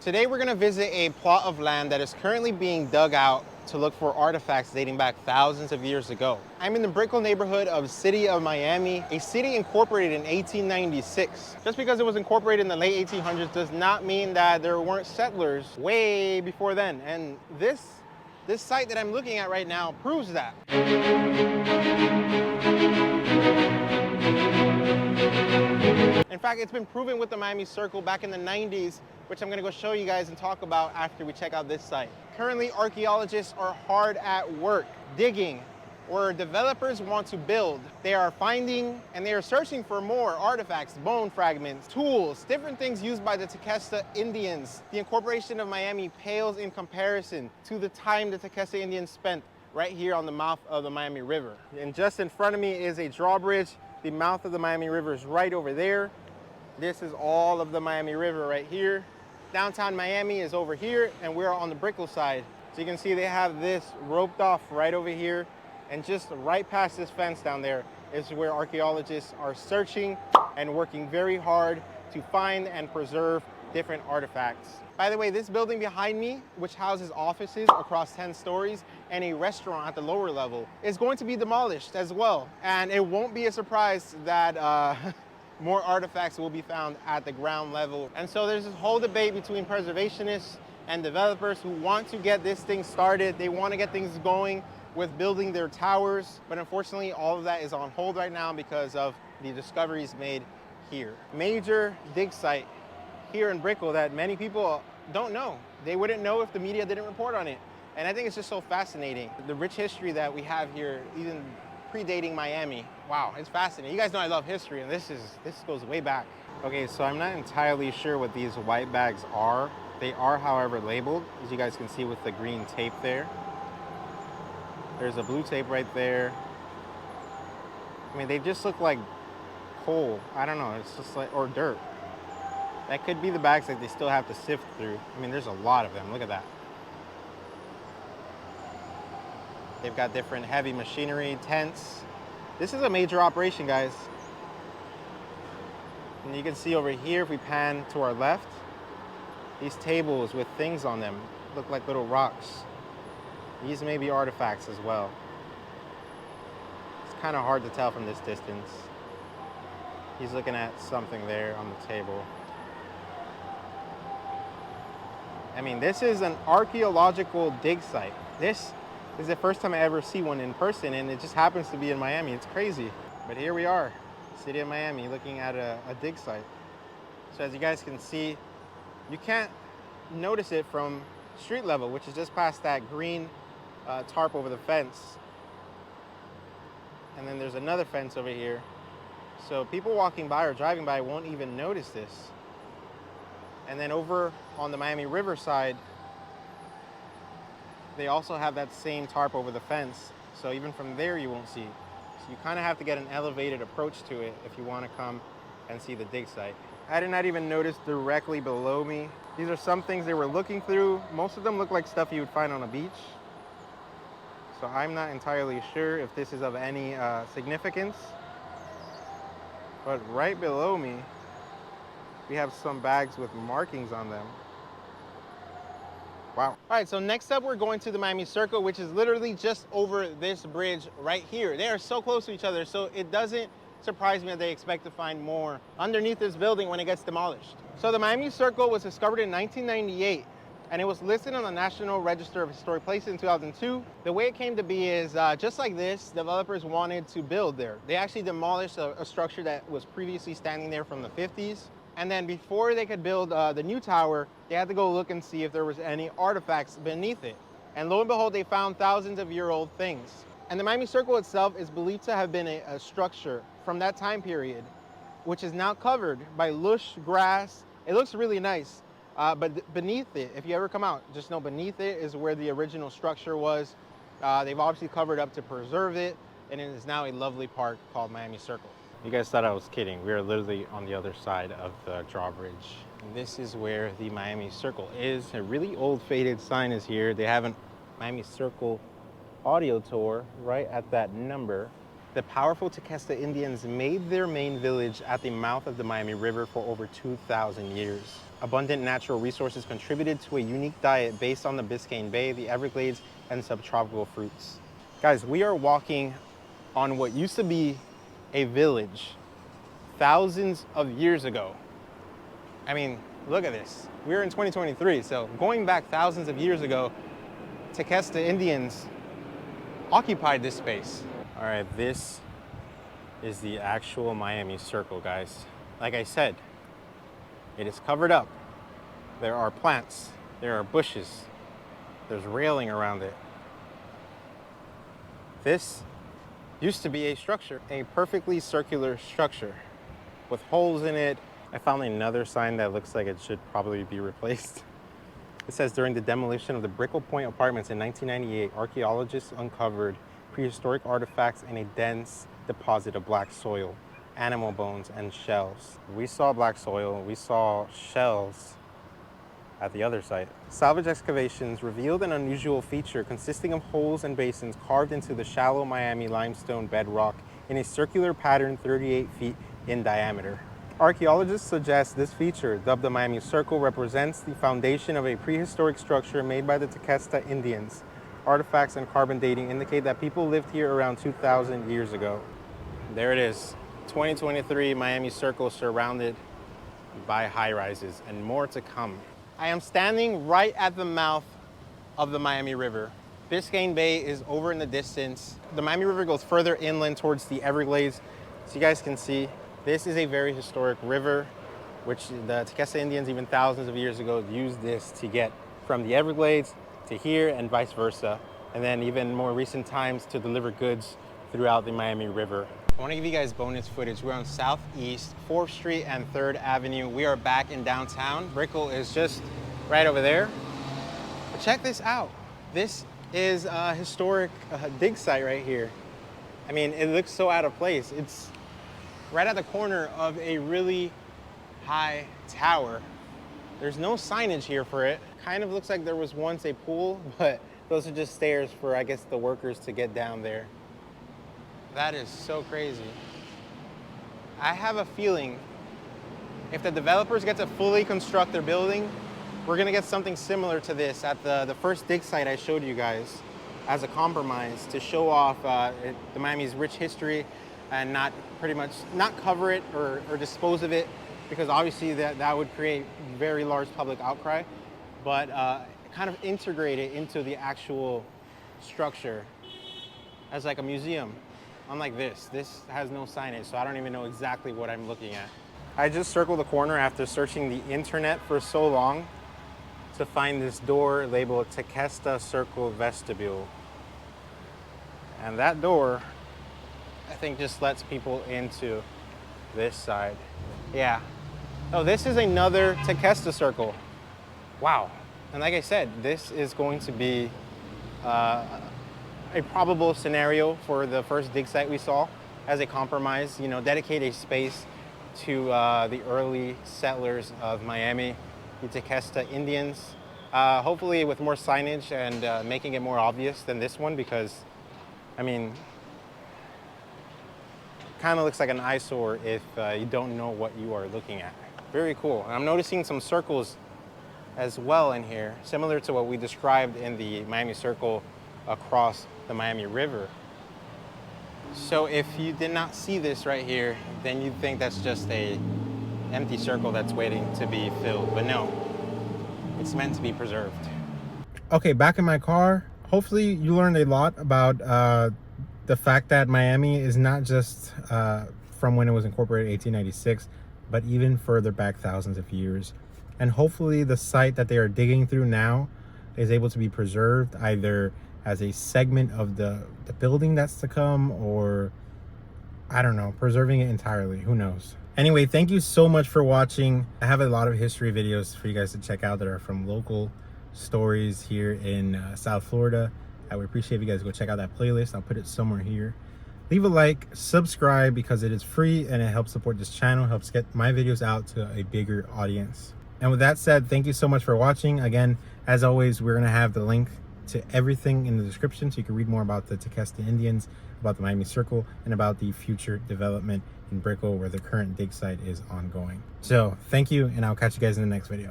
Today we're gonna visit a plot of land that is currently being dug out to look for artifacts dating back thousands of years ago. I'm in the Brickell neighborhood of City of Miami, a city incorporated in 1896. Just because it was incorporated in the late 1800s does not mean that there weren't settlers way before then. And this site that I'm looking at right now proves that. In fact, it's been proven with the Miami Circle back in the 90s, which I'm gonna go show you guys and talk about after we check out this site. Currently, archaeologists are hard at work, digging where developers want to build. They are finding and they are searching for more artifacts, bone fragments, tools, different things used by the Tequesta Indians. The incorporation of Miami pales in comparison to the time the Tequesta Indians spent right here on the mouth of the Miami River. And just in front of me is a drawbridge. The mouth of the Miami River is right over there. This is all of the Miami River right here. Downtown Miami is over here, and we're on the Brickell side. So you can see they have this roped off right over here, and just right past this fence down there is where archaeologists are searching and working very hard to find and preserve different artifacts. By the way, this building behind me, which houses offices across 10 stories and a restaurant at the lower level, is going to be demolished as well. And it won't be a surprise that more artifacts will be found at the ground level. And so there's this whole debate between preservationists and developers who want to get this thing started. They want to get things going with building their towers, but unfortunately all of that is on hold right now because of the discoveries made here. Major dig site here in Brickell that many people don't know. They wouldn't know if the media didn't report on it. And I think it's just so fascinating. The rich history that we have here, even predating Miami. Wow, it's fascinating. You guys know I love history, and this goes way back. Okay, so I'm not entirely sure what these white bags are. They are, however, labeled, as you guys can see with the green tape there. There's a blue tape right there. I mean, they just look like coal. I don't know, it's just like, or dirt. That could be the bags that they still have to sift through. I mean, there's a lot of them, look at that. They've got different heavy machinery, tents. This is a major operation, guys. And you can see over here, if we pan to our left, these tables with things on them look like little rocks. These may be artifacts as well. It's kind of hard to tell from this distance. He's looking at something there on the table. I mean, this is an archaeological dig site. This is the first time I ever see one in person, and it just happens to be in Miami. It's crazy. But here we are, city of Miami, looking at a dig site. So as you guys can see, you can't notice it from street level, which is just past that green tarp over the fence. And then there's another fence over here. So people walking by or driving by won't even notice this. And then over on the Miami Riverside, they also have that same tarp over the fence. So even from there, you won't see. So you kind of have to get an elevated approach to it if you want to come and see the dig site. I did not even notice directly below me. These are some things they were looking through. Most of them look like stuff you would find on a beach. So I'm not entirely sure if this is of any significance. But right below me, we have some bags with markings on them. Wow. All right, so next up we're going to the Miami Circle, which is literally just over this bridge right here. They are so close to each other, so it doesn't surprise me that they expect to find more underneath this building when it gets demolished. So the Miami Circle was discovered in 1998, and it was listed on the National Register of Historic Places in 2002. The way it came to be is just like this, developers wanted to build there. They actually demolished a structure that was previously standing there from the 50s. And then before they could build the new tower, they had to go look and see if there was any artifacts beneath it. And lo and behold, they found thousands of year-old things. And the Miami Circle itself is believed to have been a structure from that time period, which is now covered by lush grass. It looks really nice, but beneath it, if you ever come out, just know beneath it is where the original structure was. They've obviously covered up to preserve it, and it is now a lovely park called Miami Circle. You guys thought I was kidding. We are literally on the other side of the drawbridge. And this is where the Miami Circle is. A really old faded sign is here. They have a Miami Circle audio tour right at that number. The powerful Tequesta Indians made their main village at the mouth of the Miami River for over 2,000 years. abundant natural resources contributed to a unique diet based on the Biscayne Bay, the Everglades, and subtropical fruits. Guys, we are walking on what used to be a village thousands of years ago. I mean, look at this. We're in 2023, so going back thousands of years ago, Tequesta Indians occupied this space. All right, this is the actual Miami Circle, guys. Like I said, it is covered up. There are plants, there are bushes, there's railing around it. This used to be a structure, a perfectly circular structure with holes in it. I found another sign that looks like it should probably be replaced. It says, during the demolition of the Brickell Point apartments in 1998, archaeologists uncovered prehistoric artifacts in a dense deposit of black soil, animal bones, and shells. We saw black soil, we saw shells at the other site. Salvage excavations revealed an unusual feature consisting of holes and basins carved into the shallow Miami limestone bedrock in a circular pattern 38 feet in diameter. Archaeologists suggest this feature, dubbed the Miami Circle, represents the foundation of a prehistoric structure made by the Tequesta Indians. Artifacts and carbon dating indicate that people lived here around 2,000 years ago. There it is, 2023 Miami Circle surrounded by high-rises and more to come. I am standing right at the mouth of the Miami River. Biscayne Bay is over in the distance. The Miami River goes further inland towards the Everglades. So you guys can see, this is a very historic river, which the Tequesta Indians, even thousands of years ago, used this to get from the Everglades to here and vice versa. And then even more recent times to deliver goods throughout the Miami River. I want to give you guys bonus footage. We're on Southeast 4th Street and 3rd Avenue. We are back in downtown. Brickell is just right over there. But check this out. This is a historic dig site right here. I mean, it looks so out of place. It's right at the corner of a really high tower. There's no signage here for it. Kind of looks like there was once a pool, but those are just stairs for, I guess, the workers to get down there. That is so crazy. I have a feeling if the developers get to fully construct their building, we're gonna get something similar to this at the first dig site I showed you guys as a compromise to show off the Miami's rich history and not cover it or dispose of it, because obviously that would create very large public outcry, but kind of integrate it into the actual structure as like a museum. Unlike this has no signage, so I don't even know exactly what I'm looking at. I just circled the corner after searching the internet for so long to find this door labeled Tequesta Circle Vestibule. And that door, I think, just lets people into this side. Yeah. Oh, this is another Tequesta Circle. Wow. And like I said, this is going to be a probable scenario for the first dig site we saw as a compromise, you know, dedicate a space to the early settlers of Miami, the Tequesta Indians, hopefully with more signage and making it more obvious than this one, because, I mean, kind of looks like an eyesore if you don't know what you are looking at. Very cool. And I'm noticing some circles as well in here, similar to what we described in the Miami Circle across the Miami River. So if you did not see this right here, then you'd think that's just a empty circle that's waiting to be filled, but no, it's meant to be preserved. Okay, back in my car. Hopefully you learned a lot about the fact that Miami is not just from when it was incorporated in 1896, but even further back thousands of years. And hopefully the site that they are digging through now is able to be preserved, either as a segment of the building that's to come, or I don't know, preserving it entirely, who knows. Anyway, thank you so much for watching. I have a lot of history videos for you guys to check out that are from local stories here in South Florida. I would appreciate if you guys go check out that playlist. I'll put it somewhere here. Leave a like, subscribe, because it is free and it helps support this channel, helps get my videos out to a bigger audience. And with that said, thank you so much for watching. Again, as always, we're gonna have the link to everything in the description so you can read more about the Tequesta Indians, about the Miami Circle, and about the future development in Brickell where the current dig site is ongoing. So thank you, and I'll catch you guys in the next video.